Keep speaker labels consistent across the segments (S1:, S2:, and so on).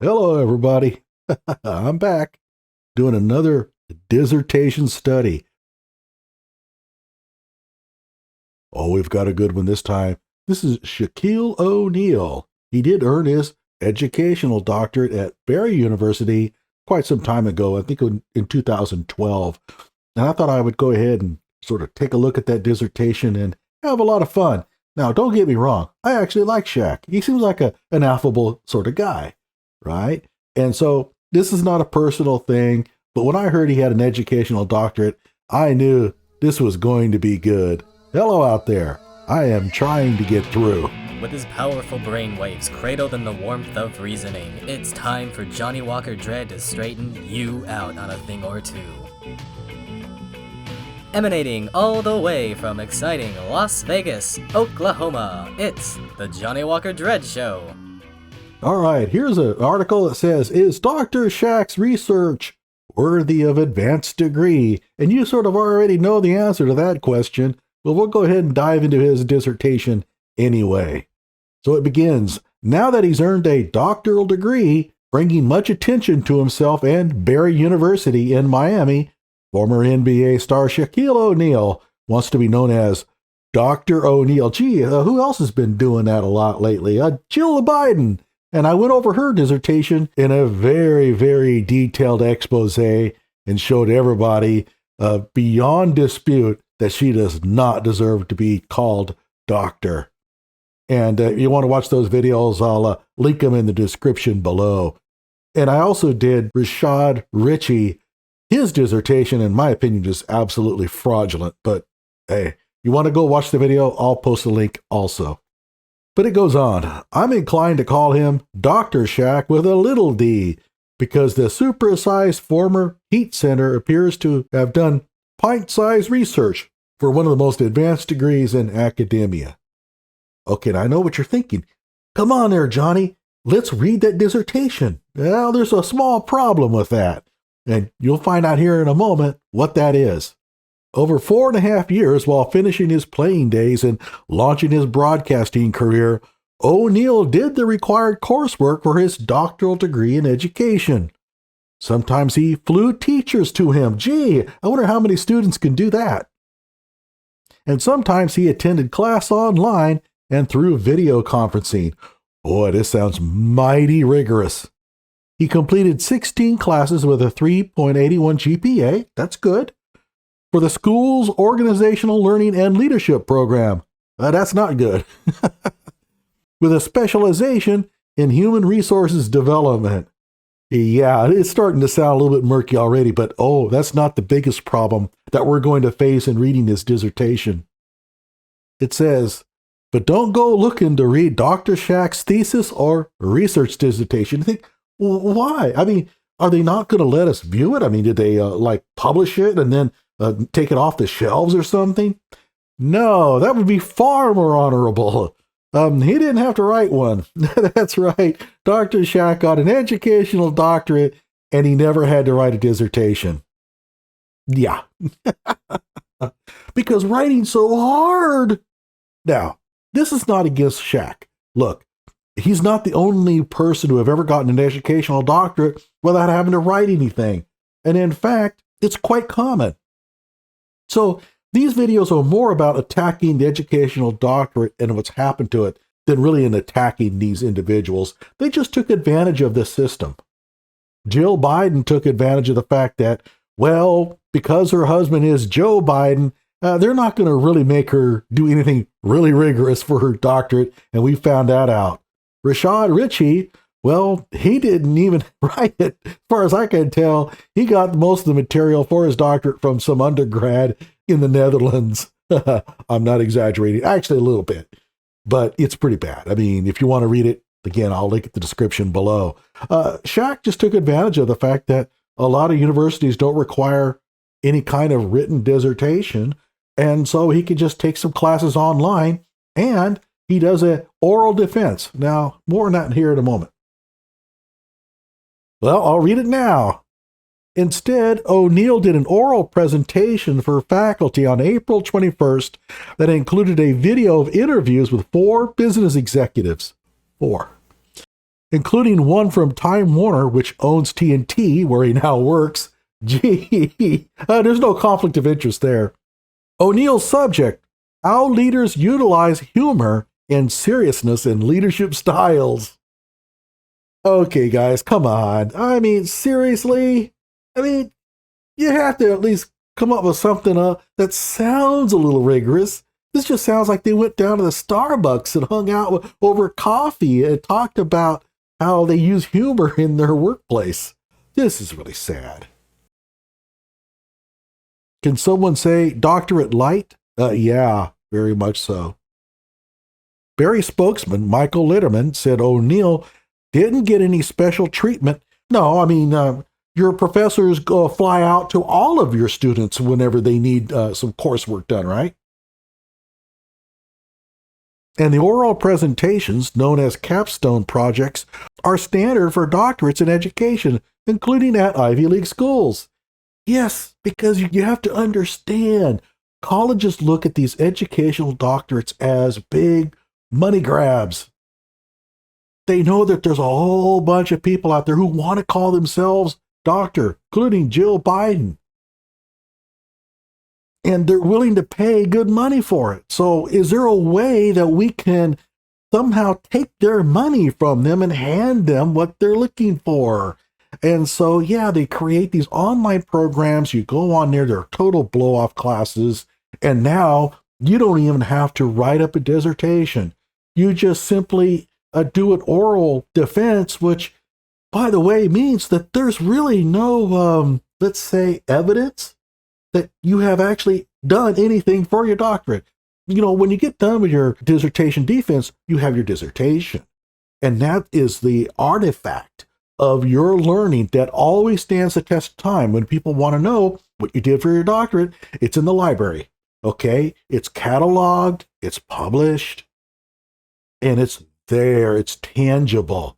S1: Hello, everybody. I'm back doing another dissertation study. Oh, we've got a good one this time. This is Shaquille O'Neal. He did earn his educational doctorate at Barry University quite some time ago, I think in 2012. And I thought I would go ahead and sort of take a look at that dissertation and have a lot of fun. Now, don't get me wrong. I actually like Shaq. He seems like an affable sort of guy, right? And so this is not a personal thing, but when I heard he had an educational doctorate, I knew this was going to be good. Hello out there. I am trying to get through.
S2: With his powerful brainwaves cradled in the warmth of reasoning, it's time for Johnny Walker Dredd to straighten you out on a thing or two. Emanating all the way from exciting Las Vegas, Oklahoma, it's the Johnny Walker Dredd Show.
S1: All right, here's an article that says, is Dr. Shaq's research worthy of advanced degree? And you sort of already know the answer to that question, but we'll go ahead and dive into his dissertation anyway. So it begins, now that he's earned a doctoral degree, bringing much attention to himself and Barry University in Miami, former NBA star Shaquille O'Neal wants to be known as Dr. O'Neal. Gee, who else has been doing that a lot lately? Jill Biden. And I went over her dissertation in a very, very detailed expose and showed everybody beyond dispute that she does not deserve to be called doctor. And if you want to watch those videos, I'll link them in the description below. And I also did Rashad Richey. His dissertation, in my opinion, is absolutely fraudulent. But hey, you want to go watch the video? I'll post a link also. But it goes on. I'm inclined to call him Dr. Shaq with a little d, because the supersized former heat center appears to have done pint-sized research for one of the most advanced degrees in academia. Okay, now I know what you're thinking. Come on there, Johnny. Let's read that dissertation. Well, there's a small problem with that. And you'll find out here in a moment what that is. Over 4.5 years while finishing his playing days and launching his broadcasting career, O'Neal did the required coursework for his doctoral degree in education. Sometimes he flew teachers to him. Gee, I wonder how many students can do that. And sometimes he attended class online and through video conferencing. Boy, this sounds mighty rigorous. He completed 16 classes with a 3.81 GPA. That's good. For the school's organizational learning and leadership program. That's not good. With a specialization in human resources development. Yeah, it's starting to sound a little bit murky already, but that's not the biggest problem that we're going to face in reading this dissertation. It says, but don't go looking to read Dr. Shaq's thesis or research dissertation. You think, well, why? I mean, are they not going to let us view it? I mean, did they publish it and then take it off the shelves or something? No, that would be far more honorable. He didn't have to write one. That's right. Dr. Shaq got an educational doctorate and he never had to write a dissertation. Yeah. Because writing's so hard. Now, this is not against Shaq. Look, he's not the only person to have ever gotten an educational doctorate without having to write anything. And in fact, it's quite common. So these videos are more about attacking the educational doctorate and what's happened to it than really in attacking these individuals. They just took advantage of this system. Jill Biden took advantage of the fact that, well, because her husband is Joe Biden, they're not going to really make her do anything really rigorous for her doctorate, and we found that out. Rashad Richey, well, he didn't even write it. As far as I can tell, he got most of the material for his doctorate from some undergrad in the Netherlands. I'm not exaggerating. Actually, a little bit. But it's pretty bad. I mean, if you want to read it, again, I'll link the description below. Shaq just took advantage of the fact that a lot of universities don't require any kind of written dissertation. And so he could just take some classes online and he does an oral defense. Now, more on that here in a moment. Well, I'll read it now. Instead, O'Neal did an oral presentation for faculty on April 21st that included a video of interviews with 4 business executives. 4. including one from Time Warner, which owns TNT, where he now works. Gee, there's no conflict of interest there. O'Neill's subject: how leaders utilize humor and seriousness in leadership styles. Okay, guys, come on. I mean, seriously? I mean, you have to at least come up with something that sounds a little rigorous. This just sounds like they went down to the Starbucks and hung out over coffee and talked about how they use humor in their workplace. This is really sad. Can someone say Doctorate light? Yeah, very much so. Barry spokesman Michael Litterman said O'Neill didn't get any special treatment. No, I mean, your professors go fly out to all of your students whenever they need some coursework done, right? And the oral presentations, known as capstone projects, are standard for doctorates in education, including at Ivy League schools. Yes, because you have to understand, colleges look at these educational doctorates as big money grabs. They know that there's a whole bunch of people out there who want to call themselves doctor, including Jill Biden. And they're willing to pay good money for it. So is there a way that we can somehow take their money from them and hand them what they're looking for? And so, yeah, they create these online programs. You go on there, they're total blow-off classes. And now you don't even have to write up a dissertation. You just simply do an oral defense, which, by the way, means that there's really no, let's say, evidence that you have actually done anything for your doctorate. You know, when you get done with your dissertation defense, you have your dissertation. And that is the artifact of your learning that always stands the test of time. When people want to know what you did for your doctorate, it's in the library, okay? It's cataloged, it's published, and it's there, it's tangible.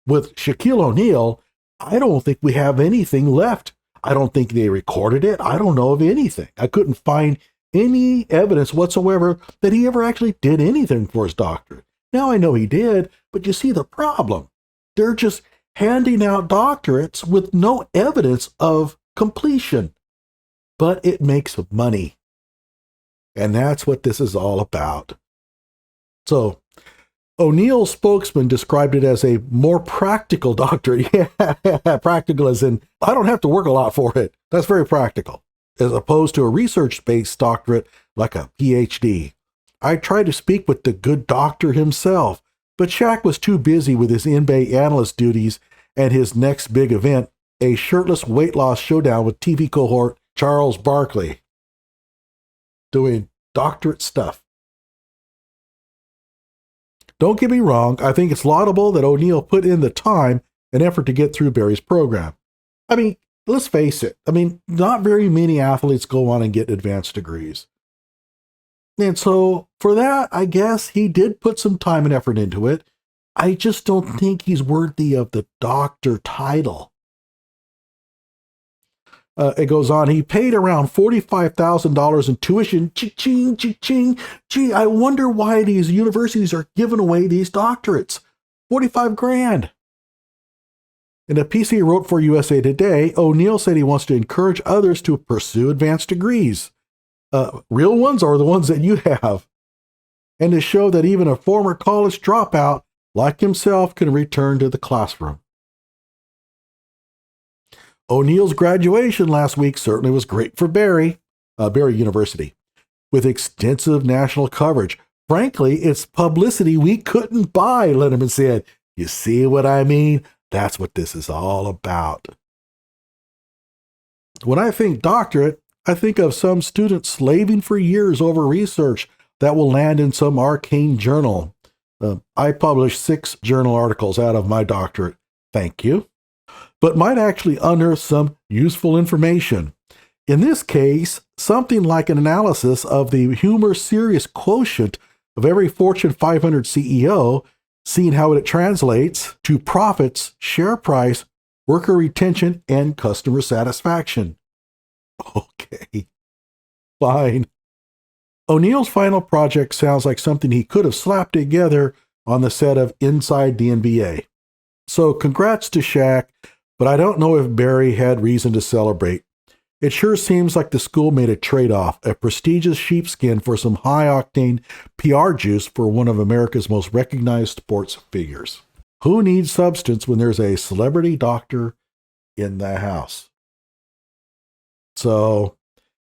S1: With Shaquille O'Neal, I don't think we have anything left. I don't think they recorded it. I don't know of anything. I couldn't find any evidence whatsoever that he ever actually did anything for his doctorate. Now I know he did, but you see the problem. They're just handing out doctorates with no evidence of completion. But it makes money. And that's what this is all about. So, O'Neill's spokesman described it as a more practical doctorate. Yeah, practical as in, I don't have to work a lot for it. That's very practical. As opposed to a research-based doctorate like a PhD. I tried to speak with the good doctor himself, but Shaq was too busy with his in-bay analyst duties and his next big event, a shirtless weight loss showdown with TV cohort Charles Barkley, doing doctorate stuff. Don't get me wrong, I think it's laudable that O'Neill put in the time and effort to get through Barry's program. I mean, let's face it. I mean, not very many athletes go on and get advanced degrees. And so for that, I guess he did put some time and effort into it. I just don't think he's worthy of the doctor title. It goes on, he paid around $45,000 in tuition. Cha-ching, cha-ching. Gee, I wonder why these universities are giving away these doctorates. 45 grand. In a piece he wrote for USA Today, O'Neill said he wants to encourage others to pursue advanced degrees. Real ones or the ones that you have. And to show that even a former college dropout like himself can return to the classroom. O'Neill's graduation last week certainly was great for Barry University, with extensive national coverage. Frankly, it's publicity we couldn't buy, Letterman said. You see what I mean? That's what this is all about. When I think doctorate, I think of some student slaving for years over research that will land in some arcane journal. I published 6 journal articles out of my doctorate. Thank you. But might actually unearth some useful information. In this case, something like an analysis of the humor-serious quotient of every Fortune 500 CEO, seeing how it translates to profits, share price, worker retention, and customer satisfaction. Okay, fine. O'Neill's final project sounds like something he could have slapped together on the set of Inside the NBA. So congrats to Shaq, but I don't know if Barry had reason to celebrate. It sure seems like the school made a trade-off, a prestigious sheepskin for some high-octane PR juice for one of America's most recognized sports figures. Who needs substance when there's a celebrity doctor in the house? So,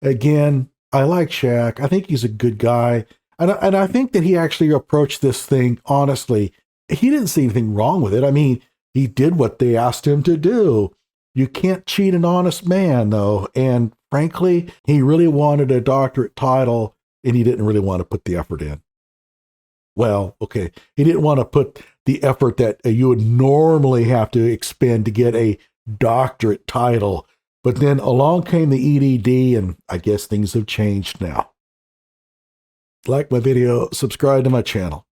S1: again, I like Shaq. I think he's a good guy. And I think that he actually approached this thing honestly. He didn't see anything wrong with it. I mean, he did what they asked him to do. You can't cheat an honest man, though. And frankly, he really wanted a doctorate title, and he didn't really want to put the effort in. Well, okay, he didn't want to put the effort that you would normally have to expend to get a doctorate title. But then along came the EDD, and I guess things have changed now. Like my video, subscribe to my channel.